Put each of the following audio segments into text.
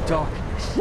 darkness.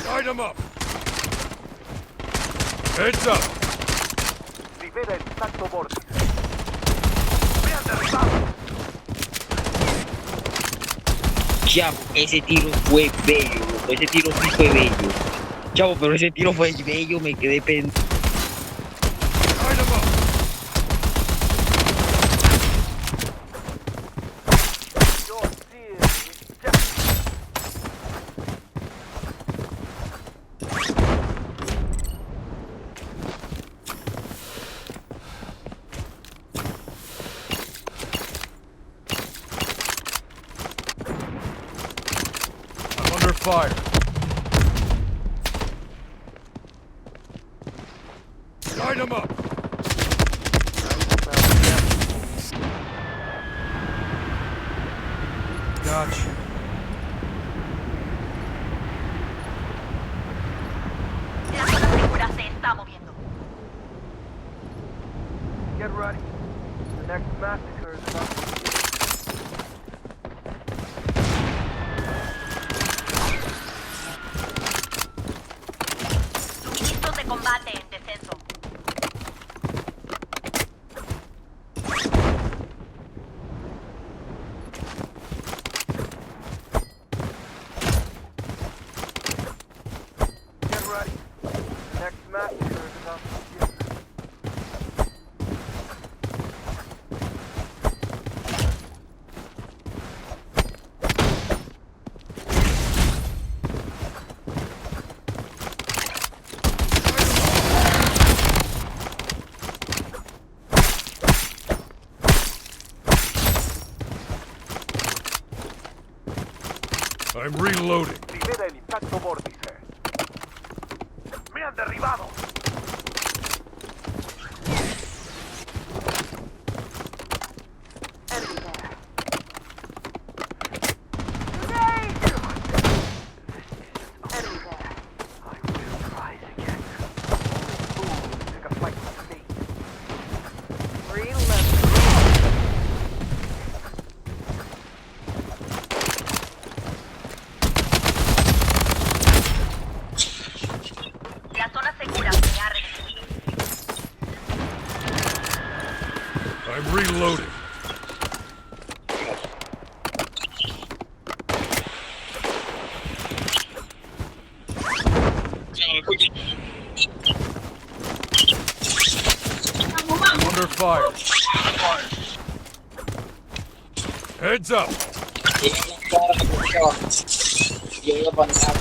Light 'em up! Heads up! Rivera el Santo Vórtice. ¡Vean derribado! Chavo, ese tiro fue bello, loco. Ese tiro sí fue bello. Chavo, pero ese tiro fue bello, me quedé pendiente. Light 'em up! Your fear is just I'm under fire. Light 'em up! Gotcha. La zona segura se está moviendo. get ready. The next massacre is about to begin. Suministros de combate en descenso. Get ready. The next massacre is about to begin. I'm reloading. Libera el impacto vórtice. ¡Me han derribado! Enemy there. Grenade! Enemy there. I will rise again. Fools pick a fight with me. Reload. La zona segura se ha reducido. I'm reloading. I'm under fire. Heads up! Yo iba a pasar.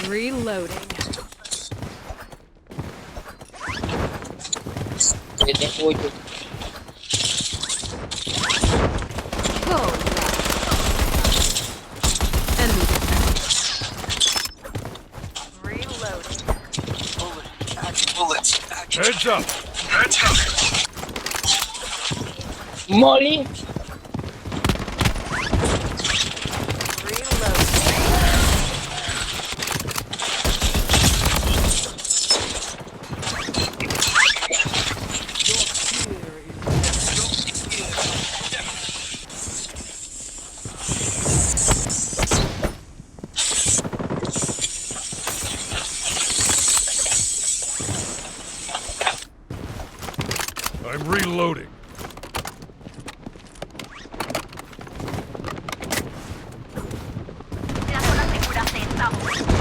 Reloading. Que te apoyo. Oh. Enemy Reloading. bullets. Heads up! Molly. I'm reloading. La zona segura se está moviendo.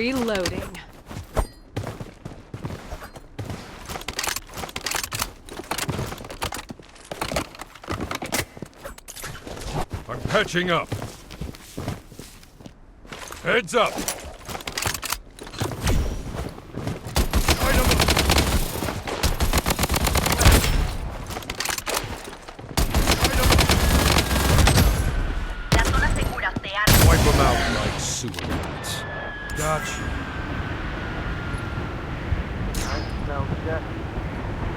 Reloading. I'm patching up. Heads up. Item up. Item up. La zona segura se arma. Wipe them out like sewer rats. Gotcha. I smell death.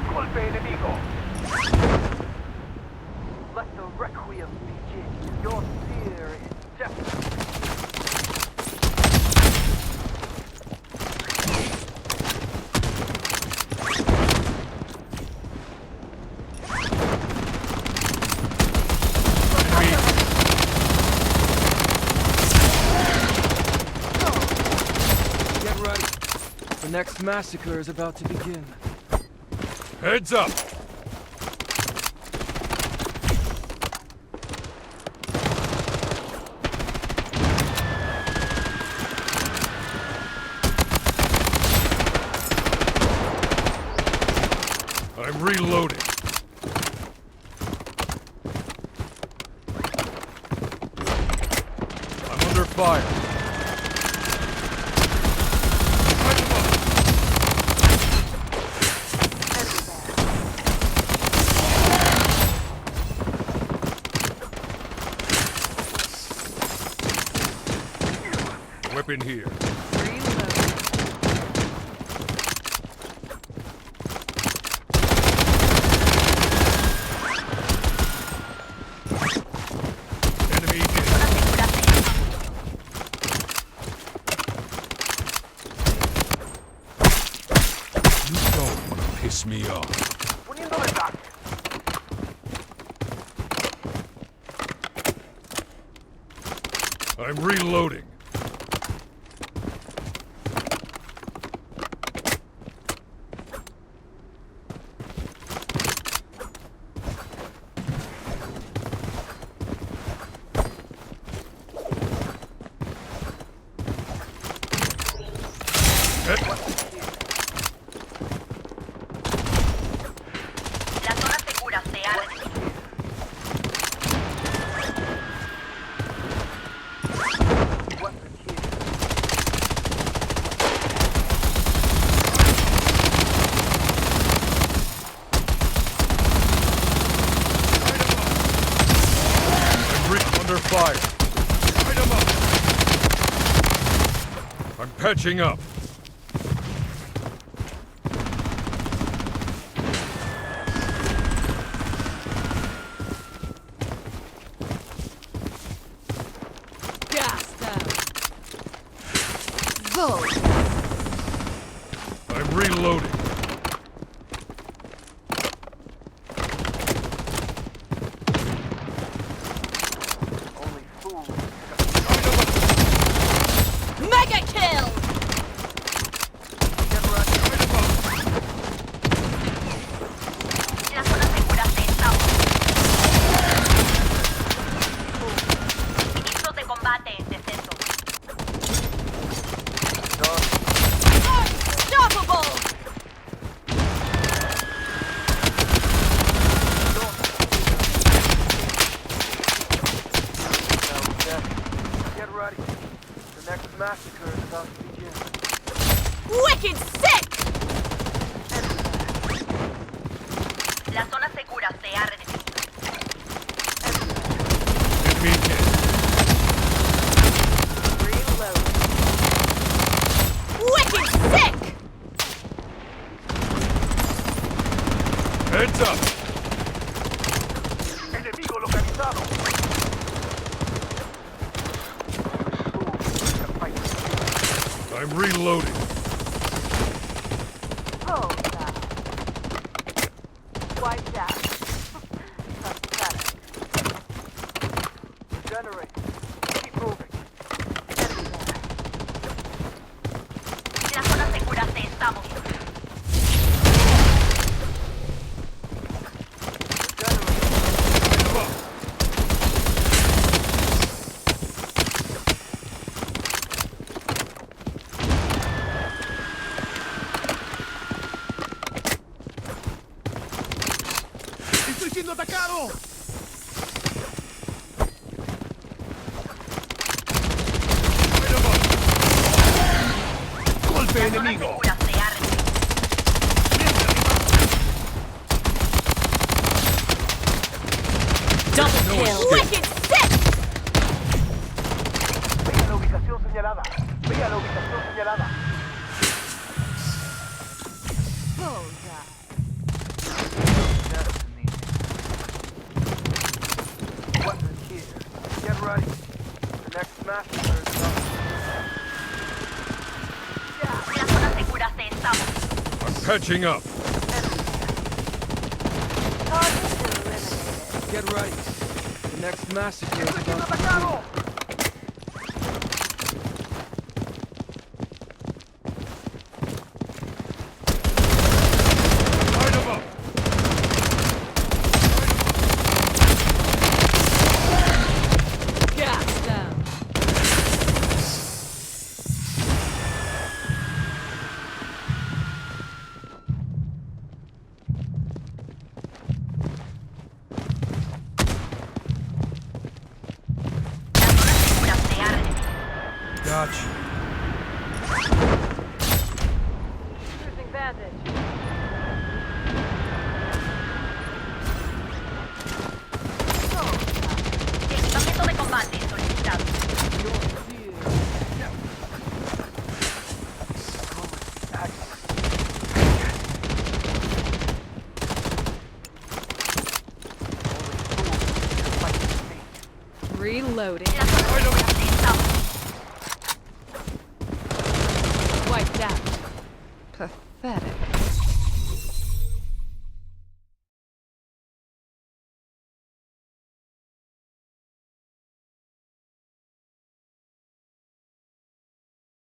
Golpe enemigo. Let the requiem begin. Your fear is death. Enemy. Get ready. The next massacre is about to begin. Heads up. I'm reloading. I'm under fire. Item up. Weapon here. Reloading. Enemy hit. Zona segura se arma. You don't want to piss me off. Poniendo mensaje. I'm reloading. La zona segura se arma. Weapon here. Under fire. Item up. I'm patching up. Gas them. Vote. I'm reloading. Only fools. Mega kill. Get ready. La zona segura se establece. Ministros de combate en descenso. Unstoppable. Smell death. Get ready. The next massacre is about to begin. Wicked sick. La zona segura se ha redefinido. Enemy hit. Reload. Wicked sick. Heads up. Enemigo localizado. I'm reloading. Oh, God. Wiped out. Pathetic. Generate. Keep moving. La zona segura se está moviendo. enemigo! segura se ha recibido. Double No kill. escape. Wicked sick! Ve a la ubicación señalada. Ve a la ubicación señalada. Bullseye. That's neat. Weapons here. Get ready. The next massacre is about. La zona segura se estamos. I'm catching up. Target eliminated. Get ready. The next massacre is ¡Estoy siendo about to begin. atacado! Light 'em up! Gas them. La zona segura se ha recibido. Gotcha. Using bandage. Equipamiento de combate solicitado. Reloading. La zona segura se estamos. Wiped out. Pathetic.